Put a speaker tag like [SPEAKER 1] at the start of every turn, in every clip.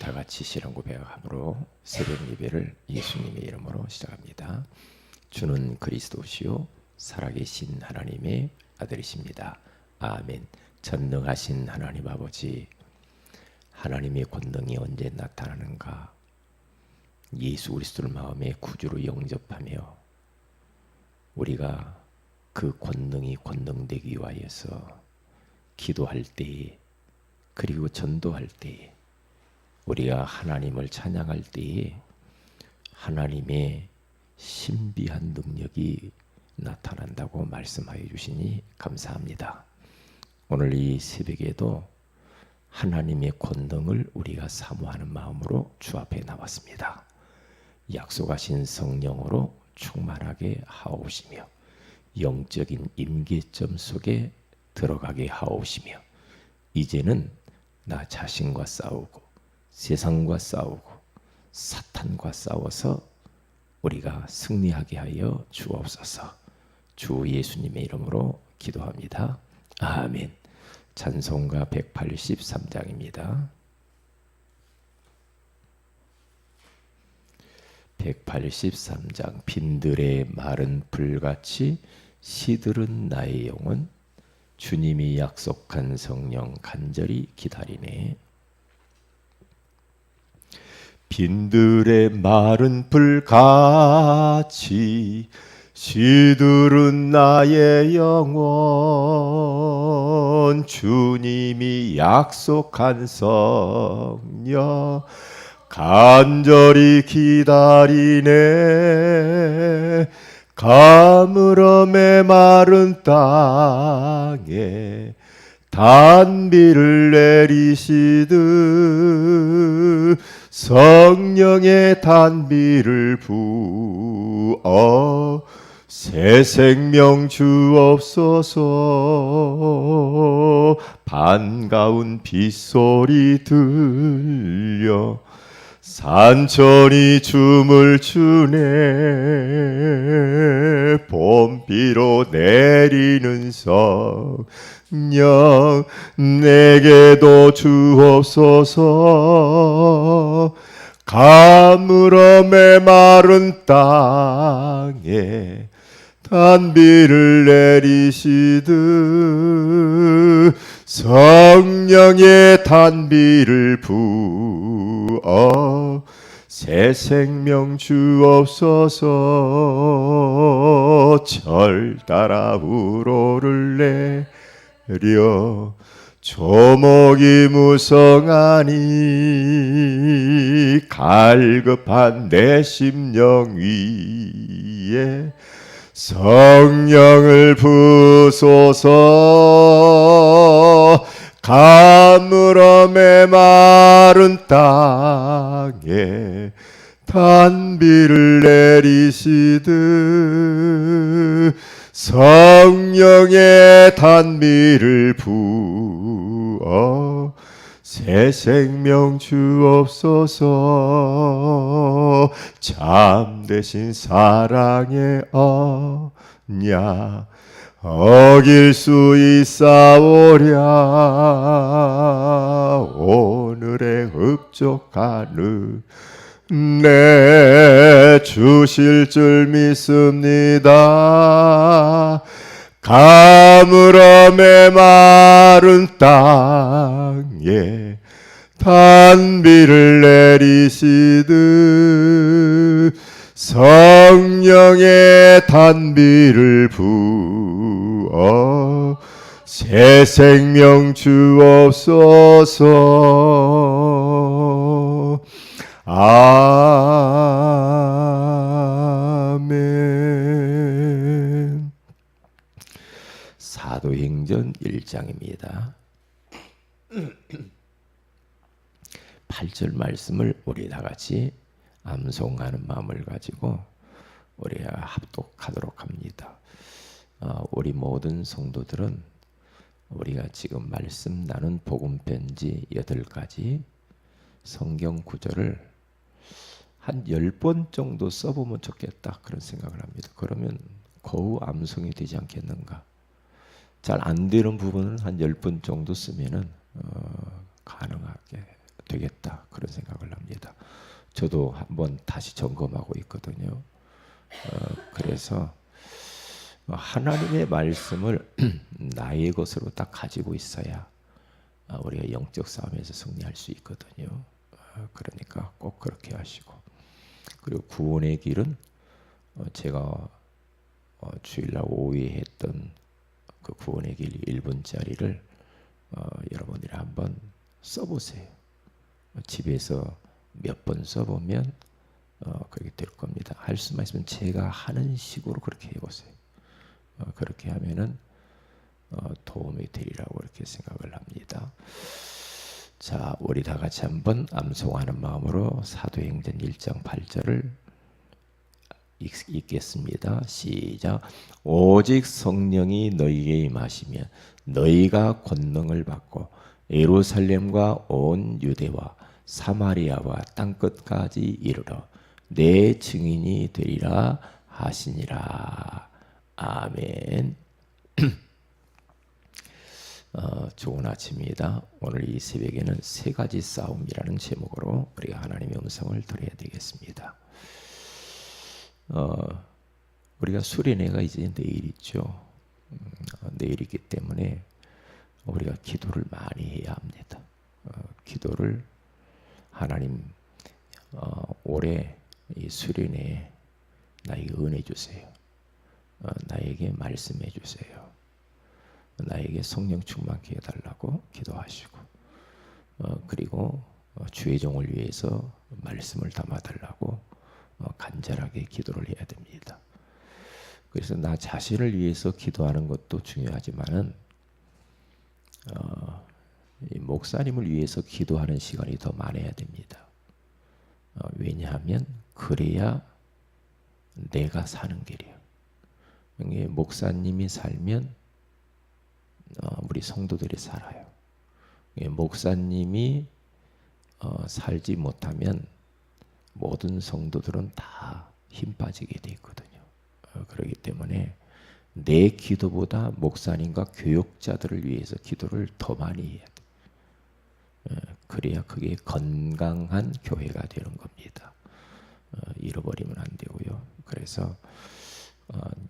[SPEAKER 1] 다 같이 신앙 고백함으로 새벽 예배를 예수님의 이름으로 시작합니다. 주는 그리스도시요 살아계신 하나님의 아들이십니다. 아멘. 전능하신 하나님 아버지, 하나님의 권능이 언제 나타나는가? 예수 그리스도를 마음의 구주로 영접하며 우리가 그 권능이 권능되기 위하여서 기도할 때에, 그리고 전도할 때에, 우리가 하나님을 찬양할 때에 하나님의 신비한 능력이 나타난다고 말씀하여 주시니 감사합니다. 오늘 이 새벽에도 하나님의 권능을 우리가 사모하는 마음으로 주 앞에 나왔습니다. 약속하신 성령으로 충만하게 하옵시며 영적인 임계점 속에 들어가게 하옵시며 이제는 나 자신과 싸우고 세상과 싸우고 사탄과 싸워서 우리가 승리하게 하여 주옵소서. 주 예수님의 이름으로 기도합니다. 아멘. 찬송가 183장입니다. 183장. 빈들의 마른 불같이 시들은 나의 영혼, 주님이 약속한 성령 간절히 기다리네. 빈들의 마른 불같이 시들은 나의 영혼, 주님이 약속한 성령 간절히 기다리네. 가물어 메마른 땅에 단비를 내리시듯 성령의 단비를 부어 새 생명 주옵소서. 반가운 빗소리 들려 산천이 춤을 추네. 봄비로 내리는 성령 내게도 주옵소서. 가물어 메마른 땅에 단비를 내리시듯 성령의 단비를 부어 새 생명 주옵소서. 절 따라 우로를 내려 조목이 무성하니 갈급한 내 심령 위에 성령을 부소서. 가물어 메마른 땅에 단비를 내리시듯 성령의 단비를 부어 새 생명 주옵소서. 참되신 사랑의 언약 어길 수 있사오랴. 오늘의 흡족한 은혜 주실 줄 믿습니다. 가물어 메마른 땅에 단비를 내리시듯 성령의 단비를 부어 새 생명 주옵소서. 아멘. 사도행전 1장입니다. 8절 말씀을 우리 다 같이 암송하는 마음을 가지고 우리가 합독하도록 합니다. 우리 모든 성도들은 우리가 지금 말씀 나눈 복음 편지 8가지 성경 구절을 한 10번 정도 써보면 좋겠다, 그런 생각을 합니다. 그러면 거의 암송이 되지 않겠는가. 잘 안 되는 부분은 한 10번 정도 쓰면은 가능하게 되겠다, 그런 생각을 저도 한번 다시 점검하고 있거든요. 그래서 하나님의 말씀을 나의 것으로 딱 가지고 있어야 우리가 영적 싸움에서 승리할 수 있거든요. 그러니까 꼭 그렇게 하시고, 그리고 구원의 길은 제가 주일날 오후에 했던 그 구원의 길 1분짜리를 여러분들이 한번 써보세요. 집에서 몇 번 써보면 그렇게 될 겁니다. 할 수만 있으면 제가 하는 식으로 그렇게 해보세요. 그렇게 하면은 도움이 되리라고 이렇게 생각을 합니다. 자, 우리 다 같이 한번 암송하는 마음으로 사도행전 1장 8절을 읽겠습니다. 시작. 오직 성령이 너희에게 임하시면 너희가 권능을 받고 예루살렘과 온 유대와 사마리아와 땅끝까지 이르러 내 증인이 되리라 하시니라. 아멘. 좋은 아침입니다. 오늘 이 새벽에는 세 가지 싸움이라는 제목으로 우리가 하나님의 음성을 들어야 되겠습니다. 우리가 수련회가 이제 내일 있죠. 내일이기 때문에 우리가 기도를 많이 해야 합니다. 기도를 하나님 올해 이 수련회에 나에게 은혜 주세요. 나에게 말씀해 주세요. 나에게 성령 충만케 해달라고 기도하시고, 그리고 주의 종을 위해서 말씀을 담아달라고 간절하게 기도를 해야 됩니다. 그래서 나 자신을 위해서 기도하는 것도 중요하지만은 이 목사님을 위해서 기도하는 시간이 더 많아야 됩니다. 왜냐하면 그래야 내가 사는 길이에요. 목사님이 살면 우리 성도들이 살아요. 목사님이 살지 못하면 모든 성도들은 다 힘 빠지게 돼 있거든요. 그렇기 때문에 내 기도보다 목사님과 교역자들을 위해서 기도를 더 많이 해야 돼. 그래야 그게 건강한 교회가 되는 겁니다. 잃어버리면 안 되고요. 그래서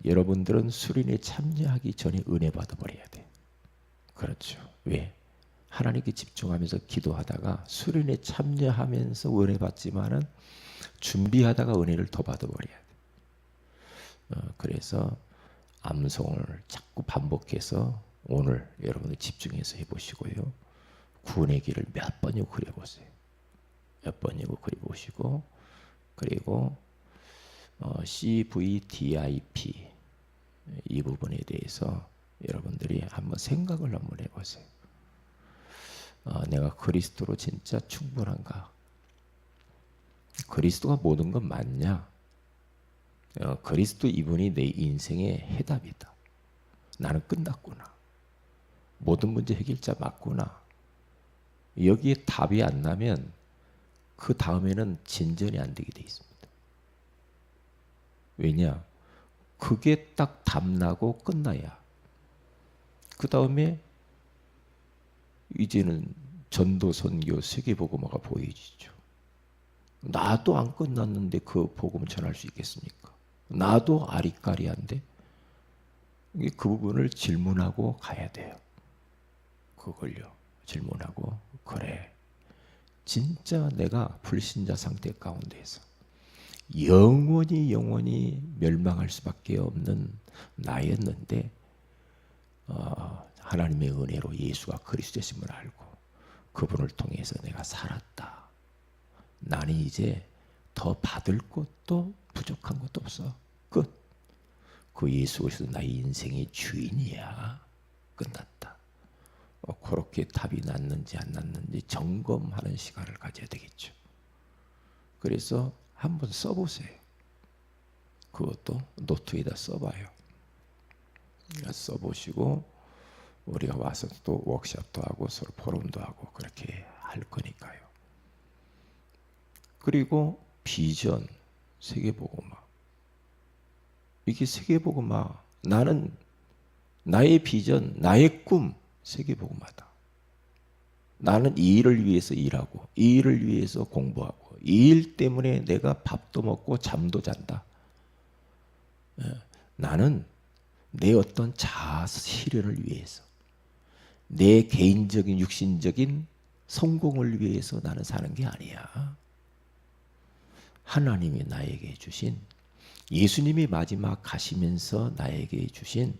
[SPEAKER 1] 여러분들은 수련회에 참여하기 전에 은혜 받아버려야 돼. 그렇죠. 왜? 하나님께 집중하면서 기도하다가 수련회에 참여하면서 은혜 받지만은 준비하다가 은혜를 더 받아버려야 돼. 그래서 암송을 자꾸 반복해서 오늘 여러분들 집중해서 해보시고요. 구원의 길을 몇 번이고 그려보세요. 몇 번이고 그려보시고, 그리고 CVDIP 이 부분에 대해서 여러분들이 한번 생각을 한번 해보세요. 내가 그리스도로 진짜 충분한가? 그리스도가 모든 건 맞냐? 그리스도 이분이 내 인생의 해답이다. 나는 끝났구나. 모든 문제 해결자 맞구나. 여기에 답이 안 나면 그 다음에는 진전이 안 되게 돼 있습니다. 왜냐? 그게 딱 답 나고 끝나야 그 다음에 이제는 전도, 선교, 세계복음화가 보여지죠. 나도 안 끝났는데 그 복음을 전할 수 있겠습니까? 나도 아리까리한데 그 부분을 질문하고 가야 돼요. 그걸요. 질문하고, 그래, 진짜 내가 불신자 상태 가운데에서 영원히 멸망할 수밖에 없는 나였는데 하나님의 은혜로 예수가 그리스도심을 알고 그분을 통해서 내가 살았다. 나는 이제 더 받을 것도 부족한 것도 없어. 끝. 그 예수 그리스도 나의 인생의 주인이야. 끝났다. 그렇게 답이 났는지 안 났는지 점검하는 시간을 가져야 되겠죠. 그래서 한번 써보세요. 그것도 노트에다 써봐요. 써보시고 우리가 와서 또 워크숍도 하고 서로 포럼도 하고 그렇게 할 거니까요. 그리고 비전, 세계복음화. 이게 세계복음화. 나는 나의 비전, 나의 꿈, 세계복음화다. 나는 이 일을 위해서 일하고, 이 일을 위해서 공부하고, 이 일 때문에 내가 밥도 먹고 잠도 잔다. 나는 내 어떤 자아 실현을 위해서, 내 개인적인 육신적인 성공을 위해서 나는 사는 게 아니야. 하나님이 나에게 주신, 예수님이 마지막 가시면서 나에게 주신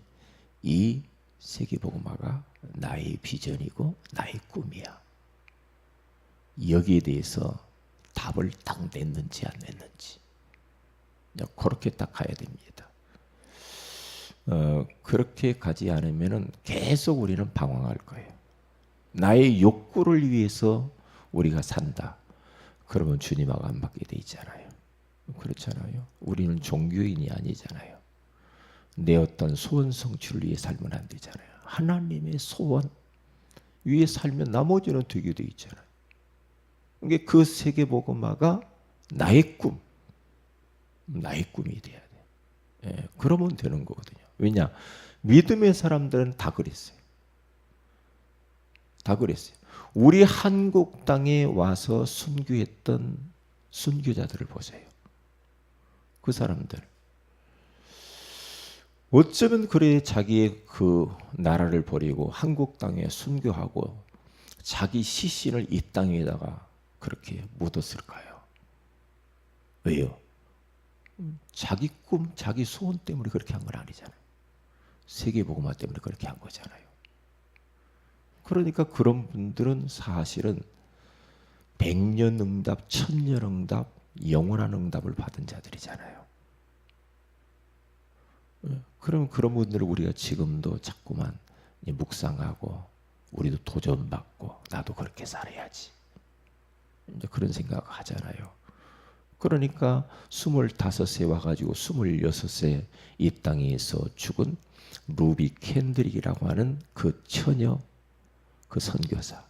[SPEAKER 1] 이 세계복음화가 나의 비전이고 나의 꿈이야. 여기에 대해서 답을 딱 냈는지 안 냈는지 그렇게 딱 가야 됩니다. 그렇게 가지 않으면 계속 우리는 방황할 거예요. 나의 욕구를 위해서 우리가 산다. 그러면 주님하고 안 받게 돼 있잖아요. 그렇잖아요. 우리는 종교인이 아니잖아요. 내 어떤 소원 성취를 위해 살면 안 되잖아요. 하나님의 소원 위해 살면 나머지는 되게 돼 있잖아요. 그러니까 그 세계복음화가 나의 꿈, 나의 꿈이 돼야 돼. 예, 그러면 되는 거거든요. 왜냐? 믿음의 사람들은 다 그랬어요. 다 그랬어요. 우리 한국 땅에 와서 순교했던 순교자들을 보세요. 그 사람들. 어쩌면 그래 자기의 그 나라를 버리고 한국 땅에 순교하고 자기 시신을 이 땅에다가 그렇게 묻었을까요? 왜요? 자기 꿈, 자기 소원 때문에 그렇게 한 건 아니잖아요. 세계복음화 때문에 그렇게 한 거잖아요. 그러니까 그런 분들은 사실은 백년 응답, 천년 응답, 영원한 응답을 받은 자들이잖아요. 그럼 그런 분들을 우리가 지금도 자꾸만 묵상하고 우리도 도전받고 나도 그렇게 살아야지. 이제 그런 생각을 하잖아요. 그러니까 25세 와가지고 26세 이 땅에서 죽은 루비 캔드릭이라고 하는 그 처녀, 그 선교사.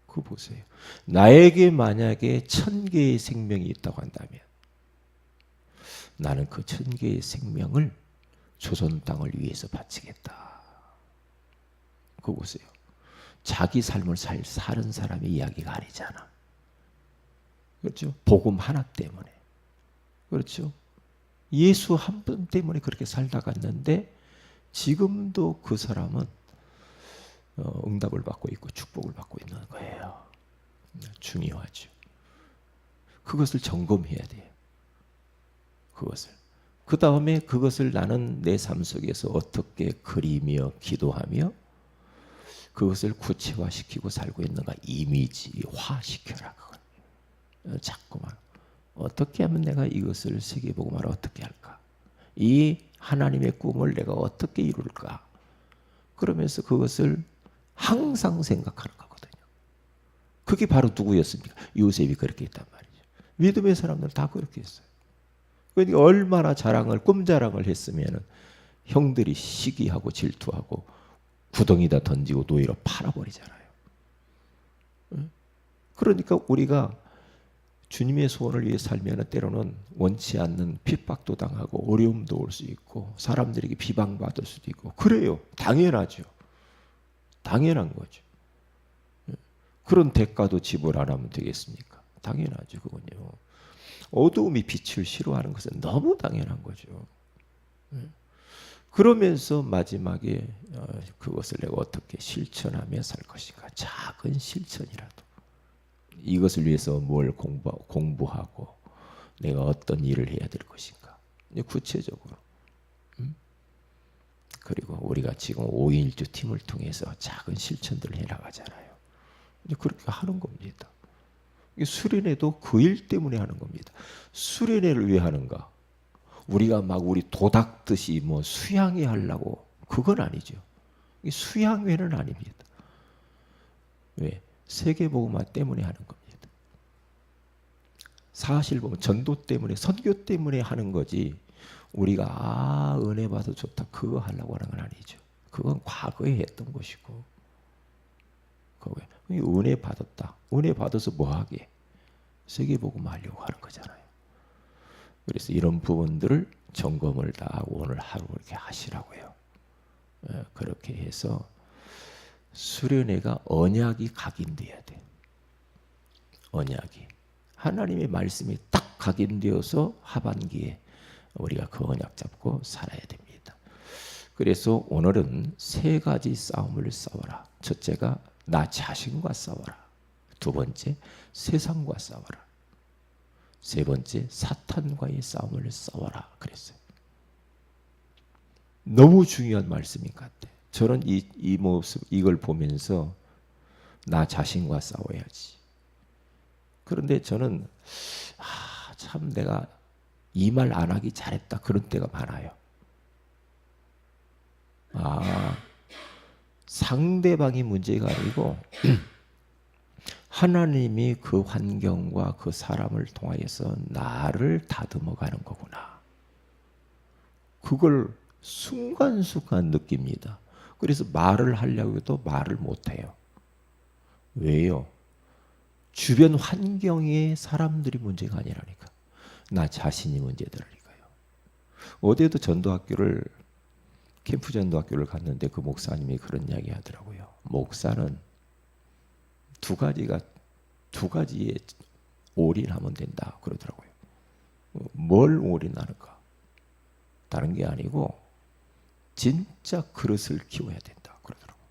[SPEAKER 1] 그거 보세요. 나에게 만약에 1000개의 생명이 있다고 한다면 나는 그 1000개의 생명을 조선 땅을 위해서 바치겠다. 그거 보세요. 자기 삶을 사는 사람의 이야기가 아니잖아. 그렇죠? 복음 하나 때문에. 그렇죠? 예수 한 분 때문에 그렇게 살다 갔는데 지금도 그 사람은 응답을 받고 있고 축복을 받고 있는 거예요. 중요하죠. 그것을 점검해야 돼요. 그것을. 그 다음에 그것을 나는 내 삶 속에서 어떻게 그리며 기도하며 그것을 구체화시키고 살고 있는가 이미지화시켜라. 그건. 자꾸만 어떻게 하면 내가 이것을 세계복음화를 어떻게 할까? 이 하나님의 꿈을 내가 어떻게 이룰까? 그러면서 그것을 항상 생각하는 거거든요. 그게 바로 누구였습니까? 요셉이 그렇게 했단 말이죠. 믿음의 사람들 다 그렇게 했어요. 그러니까 얼마나 꿈 자랑을 했으면 형들이 시기하고 질투하고 구덩이다 던지고 노예로 팔아버리잖아요. 그러니까 우리가 주님의 소원을 위해 살면 때로는 원치 않는 핍박도 당하고 어려움도 올 수 있고 사람들에게 비방받을 수도 있고 그래요. 당연하죠. 당연한 거죠. 그런 대가도 지불 안 하면 되겠습니까? 당연하죠. 그건요. 어두움이 빛을 싫어하는 것은 너무 당연한 거죠. 그러면서 마지막에 그것을 내가 어떻게 실천하며 살 것인가. 작은 실천이라도. 이것을 위해서 뭘 공부하고 내가 어떤 일을 해야 될 것인가. 구체적으로. 그리고 우리가 지금 5.1주 팀을 통해서 작은 실천들을 해나가잖아요. 그렇게 하는 겁니다. 수련회도 그 일 때문에 하는 겁니다. 수련회를 왜 하는가? 우리가 막 우리 도닥듯이 뭐 수양회 하려고 그건 아니죠. 수양회는 아닙니다. 왜? 세계복음화 때문에 하는 겁니다. 사실 보면 전도 때문에 선교 때문에 하는 거지 우리가 은혜 받아 좋다 그거 하려고 하는 건 아니죠. 그건 과거에 했던 것이고 그거에 은혜 받았다. 은혜 받아서 뭐하게? 세계복음화 하려고 하는 거잖아요. 그래서 이런 부분들을 점검을 다 하고 오늘 하루 이렇게 하시라고요. 그렇게 해서 수련회가 언약이 각인돼야 돼. 언약이 하나님의 말씀이 딱 각인되어서 하반기에 우리가 그 언약 잡고 살아야 됩니다. 그래서 오늘은 세 가지 싸움을 싸워라. 첫째가 나 자신과 싸워라. 두 번째 세상과 싸워라. 세 번째 사탄과의 싸움을 싸워라 그랬어요. 너무 중요한 말씀인 것 같아요. 저는 이 모습 이걸 보면서 나 자신과 싸워야지. 그런데 저는 참 내가 이 말 안 하기 잘했다 그런 때가 많아요. 상대방이 문제가 아니고 하나님이 그 환경과 그 사람을 통하여서 나를 다듬어 가는 거구나. 그걸 순간순간 느낍니다. 그래서 말을 하려고 해도 말을 못해요. 왜요? 주변 환경의 사람들이 문제가 아니라니까. 나 자신이 문제더라니까요. 어제도 캠프 전도학교를 갔는데 그 목사님이 그런 이야기 하더라고요. 목사는 두 가지에 올인하면 된다 그러더라고요. 뭘 올인하는가? 다른 게 아니고 진짜 그릇을 키워야 된다 그러더라고요.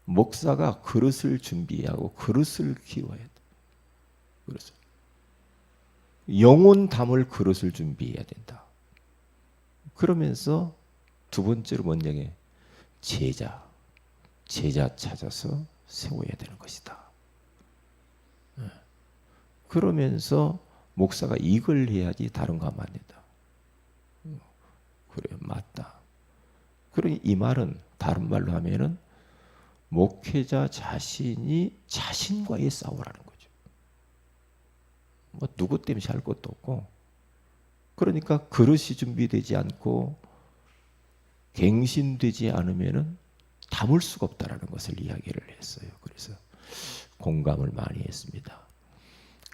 [SPEAKER 1] 목사가 그릇을 준비하고 그릇을 키워야 돼. 그래서 영혼 담을 그릇을 준비해야 된다. 그러면서 두 번째로 뭔 얘기? 제자 찾아서 세워야 되는 것이다. 그러면서 목사가 이걸 해야지 다른 거 하면 안 된다. 그래, 맞다. 그러니 이 말은 다른 말로 하면은 목회자 자신이 자신과의 싸우라는 거죠. 뭐 누구 때문에 할 것도 없고, 그러니까 그릇이 준비되지 않고 갱신되지 않으면은 담을 수가 없다라는 것을 이야기를 했어요. 그래서 공감을 많이 했습니다.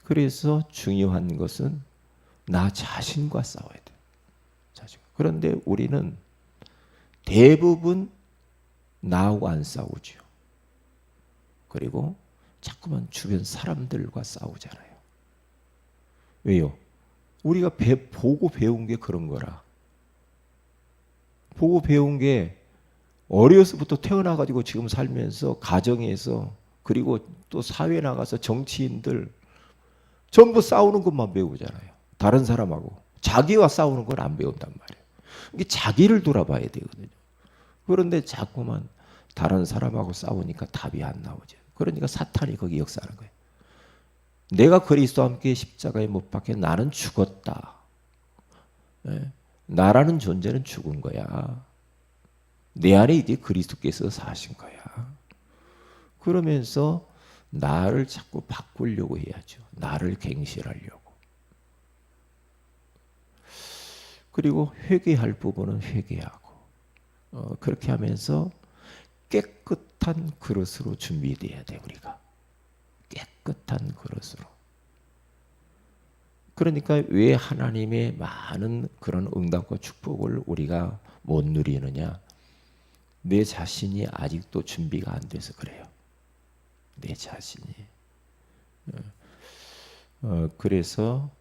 [SPEAKER 1] 그래서 중요한 것은 나 자신과 싸워야 돼. 그런데 우리는 대부분 나하고 안 싸우죠. 그리고 자꾸만 주변 사람들과 싸우잖아요. 왜요? 우리가 보고 배운 게 그런 거라. 보고 배운 게 어려서부터 태어나가지고 지금 살면서 가정에서 그리고 또 사회 나가서 정치인들 전부 싸우는 것만 배우잖아요. 다른 사람하고. 자기와 싸우는 건 안 배운단 말이에요. 이게 자기를 돌아봐야 되거든요. 그런데 자꾸만 다른 사람하고 싸우니까 답이 안 나오죠. 그러니까 사탄이 거기 역사하는 거예요. 내가 그리스도와 함께 십자가에 못 박혀 나는 죽었다. 나라는 존재는 죽은 거야. 내 안에 이제 그리스도께서 사신 거야. 그러면서 나를 자꾸 바꾸려고 해야죠. 나를 갱신하려고. 그리고 회개할 부분은 회개하고 그렇게 하면서 깨끗한 그릇으로 준비돼야 돼. 우리가 깨끗한 그릇으로. 그러니까 왜 하나님의 많은 그런 응답과 축복을 우리가 못 누리느냐? 내 자신이 아직도 준비가 안 돼서 그래요. 내 자신이. 그래서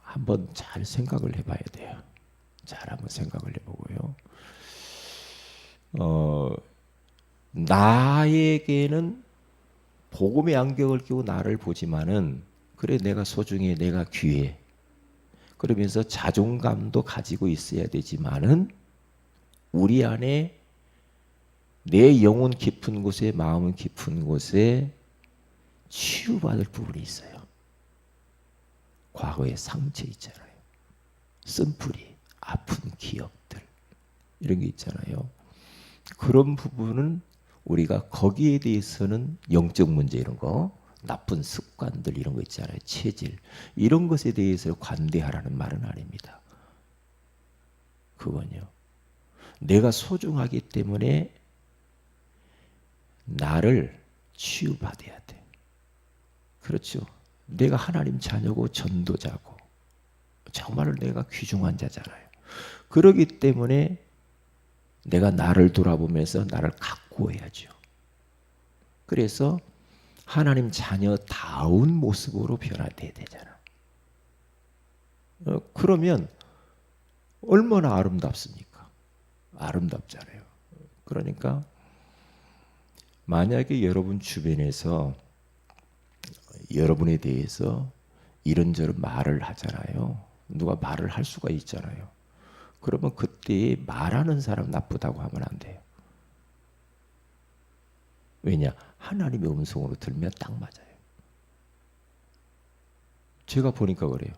[SPEAKER 1] 한번 잘 생각을 해봐야 돼요. 잘 한번 생각을 해보고요. 나에게는 복음의 안경을 끼고 나를 보지만은 그래 내가 소중해, 내가 귀해. 그러면서 자존감도 가지고 있어야 되지만은 우리 안에 내 영혼 깊은 곳에, 마음 깊은 곳에 치유받을 부분이 있어요. 과거의 상처 있잖아요. 쓴뿌리, 아픈 기억들 이런 게 있잖아요. 그런 부분은 우리가 거기에 대해서는 영적 문제 이런 거, 나쁜 습관들 이런 거 있잖아요. 체질 이런 것에 대해서 관대하라는 말은 아닙니다. 그건요. 내가 소중하기 때문에 나를 치유받아야 돼. 그렇죠. 내가 하나님 자녀고 전도자고 정말 내가 귀중한 자잖아요. 그렇기 때문에 내가 나를 돌아보면서 나를 가꾸어야죠. 그래서 하나님 자녀다운 모습으로 변화돼야 되잖아. 그러면 얼마나 아름답습니까? 아름답잖아요. 그러니까 만약에 여러분 주변에서 여러분에 대해서 이런저런 말을 하잖아요. 누가 말을 할 수가 있잖아요. 그러면 그때 말하는 사람 나쁘다고 하면 안 돼요. 왜냐? 하나님의 음성으로 들으면 딱 맞아요. 제가 보니까 그래요.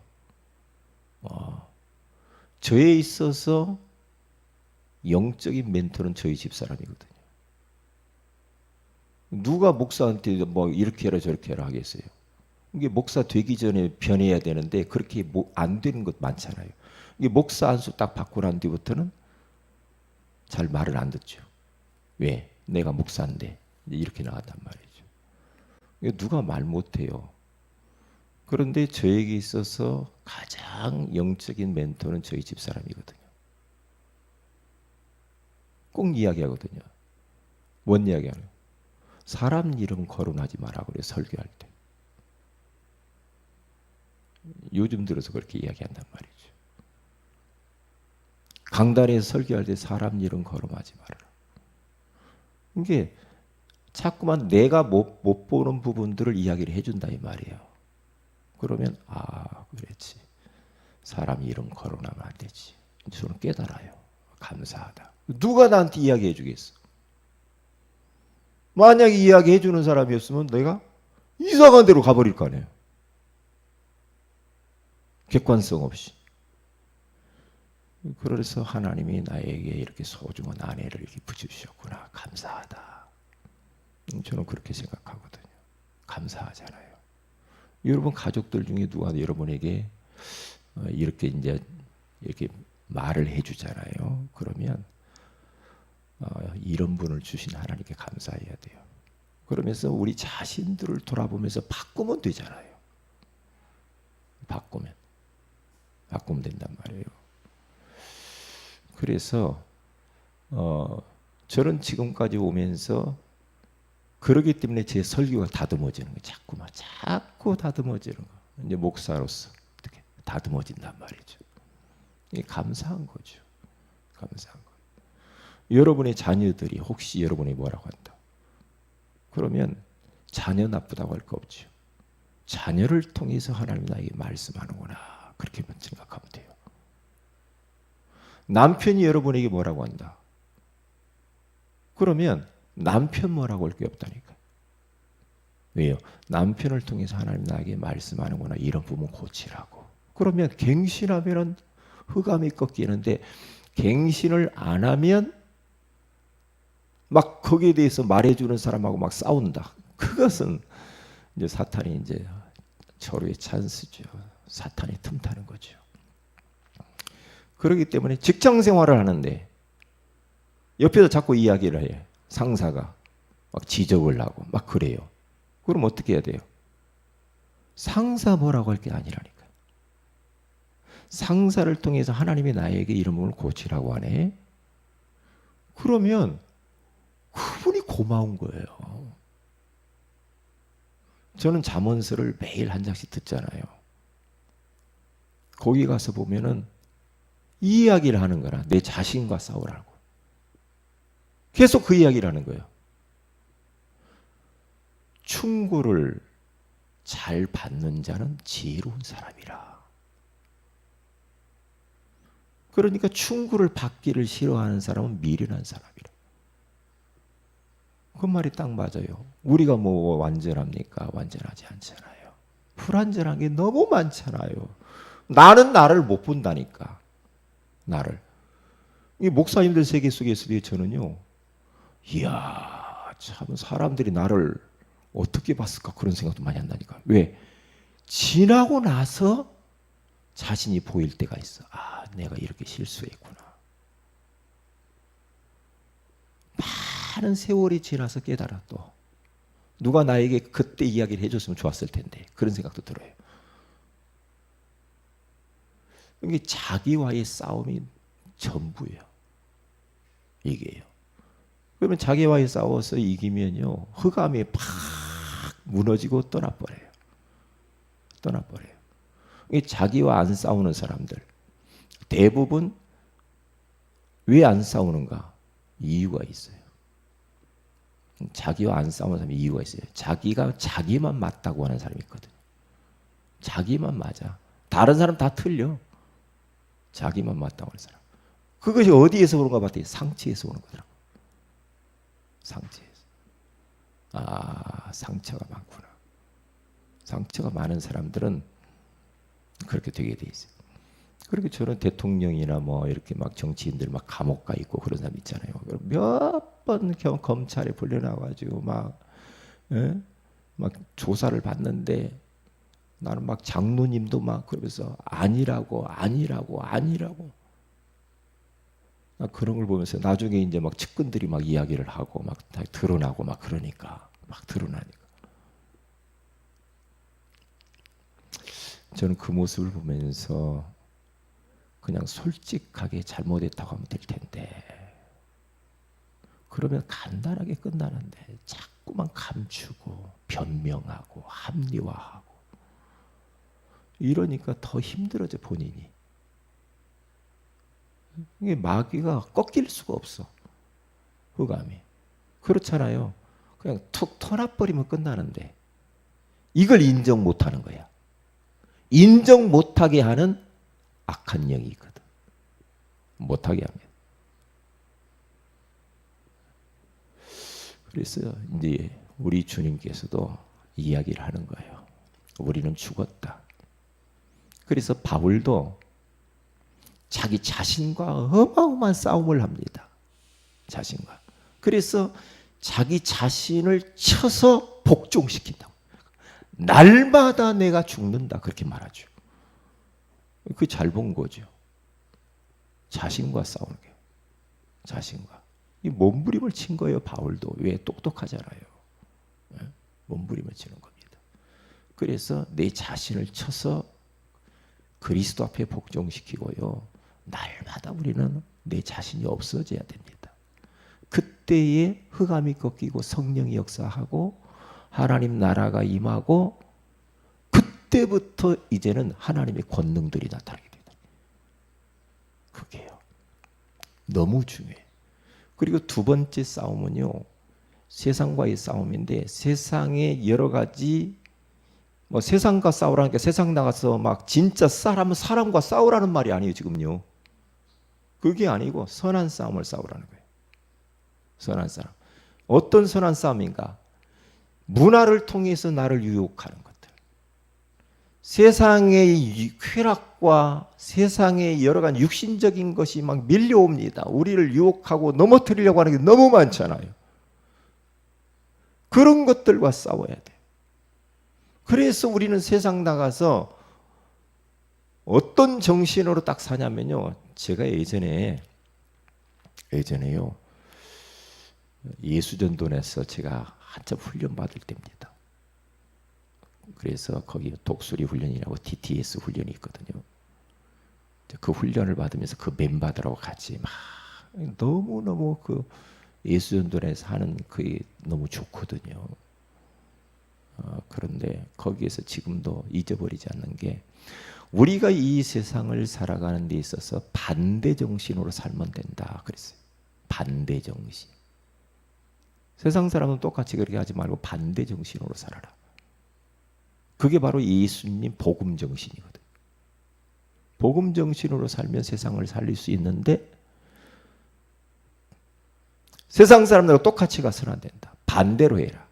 [SPEAKER 1] 저에 있어서 영적인 멘토는 저희 집사람이거든요. 누가 목사한테 뭐 이렇게 해라 저렇게 해라 하겠어요. 이게 목사 되기 전에 변해야 되는데 그렇게 안 되는 것 많잖아요. 이게 목사 안수 딱 받고 난 뒤부터는 잘 말을 안 듣죠. 왜? 내가 목사인데 이렇게 나갔단 말이죠. 누가 말 못해요. 그런데 저에게 있어서 가장 영적인 멘토는 저희 집사람이거든요. 꼭 이야기하거든요. 뭔 이야기하는? 사람 이름 거론하지 마라 그래요. 설교할 때. 요즘 들어서 그렇게 이야기한단 말이죠. 강단에서 설교할 때 사람 이름 거론하지 말아라. 이게 자꾸만 내가 못 보는 부분들을 이야기를 해준다 이 말이에요. 그러면 그렇지. 사람 이름 거론하면 안 되지. 저는 깨달아요. 감사하다. 누가 나한테 이야기해 주겠어? 만약에 이야기해 주는 사람이었으면 내가 이상한 데로 가버릴 거 아니에요. 객관성 없이. 그래서 하나님이 나에게 이렇게 소중한 아내를 이렇게 붙여주셨구나. 감사하다. 저는 그렇게 생각하거든요. 감사하잖아요. 여러분 가족들 중에 누가 여러분에게 이렇게 말을 해주잖아요. 그러면 이런 분을 주신 하나님께 감사해야 돼요. 그러면서 우리 자신들을 돌아보면서 바꾸면 되잖아요. 바꾸면 된단 말이에요. 그래서 저는 지금까지 오면서 그러기 때문에 제 설교가 다듬어지는 거예요. 자꾸 다듬어지는 거. 이제 목사로서 어떻게 다듬어진단 말이죠. 이게 감사한 거죠. 감사한 거. 여러분의 자녀들이 혹시 여러분이 뭐라고 한다. 그러면 자녀 나쁘다고 할 거 없죠. 자녀를 통해서 하나님 나에게 말씀하는구나. 그렇게만 생각하면 돼요. 남편이 여러분에게 뭐라고 한다. 그러면 남편 뭐라고 할 게 없다니까. 왜요? 남편을 통해서 하나님 나에게 말씀하는구나. 이런 부분 고치라고. 그러면 갱신하면은 흑암이 꺾이는데 갱신을 안 하면 막 거기에 대해서 말해주는 사람하고 막 싸운다. 그것은 이제 사탄이 이제 서로의 찬스죠. 사탄이 틈타는 거죠. 그렇기 때문에 직장 생활을 하는데 옆에서 자꾸 이야기를 해. 상사가 막 지적을 하고 막 그래요. 그럼 어떻게 해야 돼요? 상사 뭐라고 할 게 아니라니까. 상사를 통해서 하나님이 나에게 이런 부분을 고치라고 하네. 그러면 그분이 고마운 거예요. 저는 잠언서를 매일 한 장씩 듣잖아요. 거기 가서 보면은 이 이야기를 하는 거라. 내 자신과 싸우라고. 계속 그 이야기를 하는 거예요. 충고를 잘 받는 자는 지혜로운 사람이라. 그러니까 충고를 받기를 싫어하는 사람은 미련한 사람이라. 그 말이 딱 맞아요. 우리가 뭐 완전합니까? 완전하지 않잖아요. 불완전한 게 너무 많잖아요. 나는 나를 못 본다니까. 나를. 이 목사님들 세계 속에서 저는요. 이야, 참 사람들이 나를 어떻게 봤을까 그런 생각도 많이 한다니까. 왜? 지나고 나서 자신이 보일 때가 있어. 내가 이렇게 실수했구나. 많은 세월이 지나서 깨달아 또. 누가 나에게 그때 이야기를 해줬으면 좋았을 텐데. 그런 생각도 들어요. 이게 자기와의 싸움이 전부예요. 이게요. 그러면 자기와의 싸워서 이기면요, 흑암이 팍 무너지고 떠나버려요. 떠나버려요. 이 자기와 안 싸우는 사람들 대부분 왜 안 싸우는가? 이유가 있어요. 자기와 안 싸우는 사람이 이유가 있어요. 자기가 자기만 맞다고 하는 사람이 있거든요. 자기만 맞아. 다른 사람 다 틀려. 자기만 맞다고 하는 사람. 그것이 어디에서 오는가 봤더니 상처에서 오는 거더라고. 상처에서. 아, 상처가 많구나. 상처가 많은 사람들은 그렇게 되게 돼 있어요. 그렇게 저는 대통령이나 뭐 이렇게 막 정치인들 막 감옥 가 있고 그런 사람 있잖아요. 몇 번 검찰에 불려나가지고 막, 예? 막 조사를 받는데 나는 막 장로님도 막 그러면서 아니라고. 나 그런 걸 보면서 나중에 이제 막 측근들이 막 이야기를 하고 막 다 드러나고 막 그러니까 막 드러나니까 저는 그 모습을 보면서 그냥 솔직하게 잘못했다고 하면 될 텐데 그러면 간단하게 끝나는데 자꾸만 감추고 변명하고 합리화하고 이러니까 더 힘들어져 본인이. 이게 마귀가 꺾일 수가 없어. 흑암이. 그렇잖아요. 그냥 툭 터놔버리면 끝나는데 이걸 인정 못하는 거야. 인정 못하게 하는 악한 영이 있거든. 못하게 합니다. 그래서 이제 우리 주님께서도 이야기를 하는 거예요. 우리는 죽었다. 그래서 바울도 자기 자신과 어마어마한 싸움을 합니다. 자신과. 그래서 자기 자신을 쳐서 복종시킨다고. 날마다 내가 죽는다. 그렇게 말하죠. 그 잘 본 거죠. 자신과 싸우는 게. 자신과. 이 몸부림을 친 거예요. 바울도. 왜? 똑똑하잖아요. 몸부림을 치는 겁니다. 그래서 내 자신을 쳐서 그리스도 앞에 복종시키고요. 날마다 우리는 내 자신이 없어져야 됩니다. 그때에 흑암이 꺾이고 성령이 역사하고 하나님 나라가 임하고 그때부터 이제는 하나님의 권능들이 나타나게 됩니다. 그게요. 너무 중요해요. 그리고 두 번째 싸움은요. 세상과의 싸움인데 세상의 여러 가지 뭐 세상과 싸우라는 게 세상 나가서 막 진짜 사람과 싸우라는 말이 아니에요. 지금요. 그게 아니고 선한 싸움을 싸우라는 거예요. 선한 싸움. 어떤 선한 싸움인가? 문화를 통해서 나를 유혹하는 것들. 세상의 쾌락과 세상의 여러 가지 육신적인 것이 막 밀려옵니다. 우리를 유혹하고 넘어뜨리려고 하는 게 너무 많잖아요. 그런 것들과 싸워야 돼. 그래서 우리는 세상 나가서 어떤 정신으로 딱 사냐면요. 제가 예전에요. 예수전도에서 제가 한참 훈련 받을 때입니다. 그래서 거기 독수리 훈련이라고 TTS 훈련이 있거든요. 그 훈련을 받으면서 그 멤버들하고 같이 막 너무너무 그 예수전도에서 하는 그게 너무 좋거든요. 그런데 거기에서 지금도 잊어버리지 않는 게 우리가 이 세상을 살아가는 데 있어서 반대 정신으로 살면 된다 그랬어요. 반대 정신. 세상 사람은 똑같이 그렇게 하지 말고 반대 정신으로 살아라. 그게 바로 예수님 복음 정신이거든. 복음 정신으로 살면 세상을 살릴 수 있는데 세상 사람들과 똑같이 가서는 안 된다. 반대로 해라.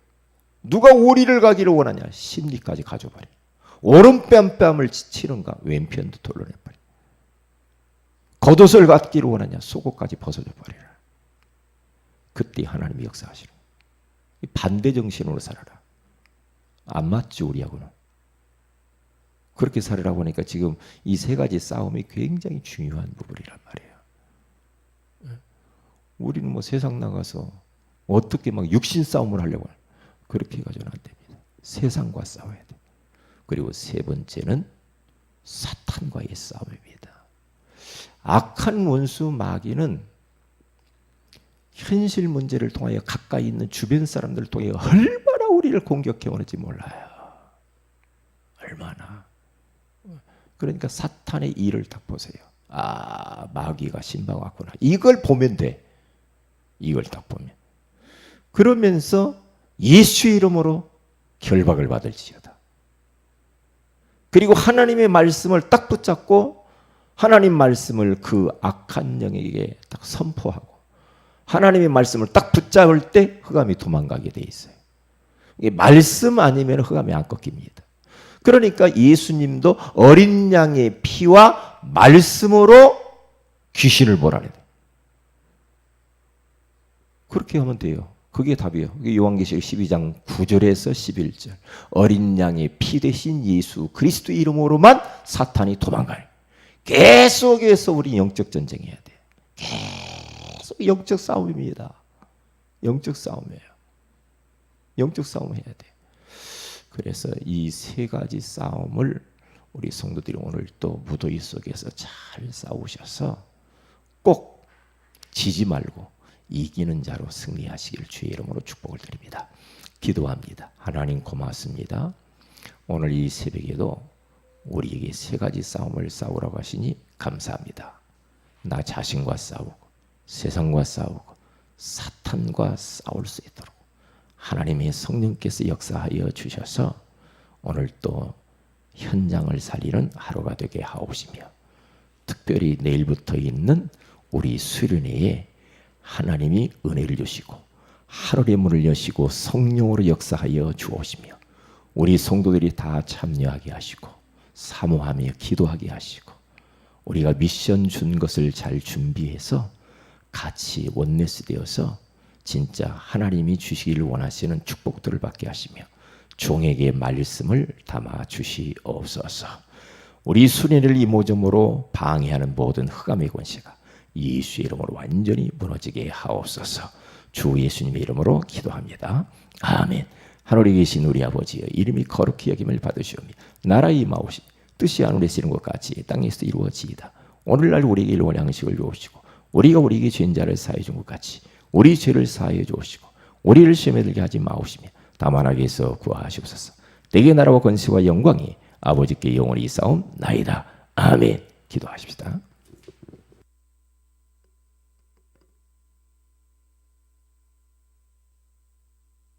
[SPEAKER 1] 누가 오리를 가기를 원하냐? 심리까지 가져버려. 오른뺨뺨을 치는가? 왼편도 돌려내버려. 겉옷을 갖기를 원하냐? 속옷까지 벗어져 버려라. 그때 하나님이 역사하시는 거예요. 반대 정신으로 살아라. 안 맞죠 우리하고는. 그렇게 살으라고 하니까 지금 이 세 가지 싸움이 굉장히 중요한 부분이란 말이에요. 우리는 뭐 세상 나가서 어떻게 막 육신 싸움을 하려고 해요. 그렇게 해가지고는 안 됩니다. 세상과 싸워야 돼. 그리고 세 번째는 사탄과의 싸움입니다. 악한 원수 마귀는 현실 문제를 통하여 가까이 있는 주변 사람들을 통해 얼마나 우리를 공격해 오는지 몰라요. 얼마나. 그러니까 사탄의 일을 딱 보세요. 아, 마귀가 신방 왔구나. 이걸 보면 돼. 이걸 딱 보면. 그러면서 예수의 이름으로 결박을 받을지어다. 그리고 하나님의 말씀을 딱 붙잡고 하나님 말씀을 그 악한 영에게 딱 선포하고 하나님의 말씀을 딱 붙잡을 때 흑암이 도망가게 돼 있어요. 이게 말씀 아니면 흑암이 안 꺾입니다. 그러니까 예수님도 어린 양의 피와 말씀으로 귀신을 몰아내요. 그렇게 하면 돼요. 그게 답이에요. 요한계시록 12장 9절에서 11절. 어린 양의 피 대신 예수 그리스도 이름으로만 사탄이 도망가요. 계속해서 우리 영적 전쟁해야 돼요. 계속 영적 싸움입니다. 영적 싸움이에요. 영적 싸움 해야 돼요. 그래서 이 세 가지 싸움을 우리 성도들이 오늘 또 무더위 속에서 잘 싸우셔서 꼭 지지 말고 이기는 자로 승리하시길 주의 이름으로 축복을 드립니다. 기도합니다. 하나님 고맙습니다. 오늘 이 새벽에도 우리에게 세 가지 싸움을 싸우라고 하시니 감사합니다. 나 자신과 싸우고 세상과 싸우고 사탄과 싸울 수 있도록 하나님의 성령께서 역사하여 주셔서 오늘 또 현장을 살리는 하루가 되게 하옵시며 특별히 내일부터 있는 우리 수련회에 하나님이 은혜를 주시고 하늘의 문을 여시고 성령으로 역사하여 주옵시며 우리 성도들이 다 참여하게 하시고 사모하며 기도하게 하시고 우리가 미션 준 것을 잘 준비해서 같이 원네스 되어서 진짜 하나님이 주시기를 원하시는 축복들을 받게 하시며 종에게 말씀을 담아 주시옵소서. 우리 수련회를 이모저모로 방해하는 모든 흑암의 권세가 예수의 이름으로 완전히 무너지게 하옵소서. 주 예수님의 이름으로 기도합니다. 아멘. 하늘에 계신 우리 아버지여 이름이 거룩히 여김을 받으시오며 나라의 임하오시 뜻이 하늘에서 이룬 것 같이 땅에서도 이루어지이다. 오늘날 우리에게 일용할 양식을 주옵시고 우리가 우리에게 죄인자를 사하여 준 것 같이 우리 죄를 사하여 주옵시고 우리를 시험에 들게 하지 마옵시며 다만 악에서 구하시옵소서. 내게 나라와 권세와 영광이 아버지께 영원히 있사옵나이다. 아멘. 기도하십시다.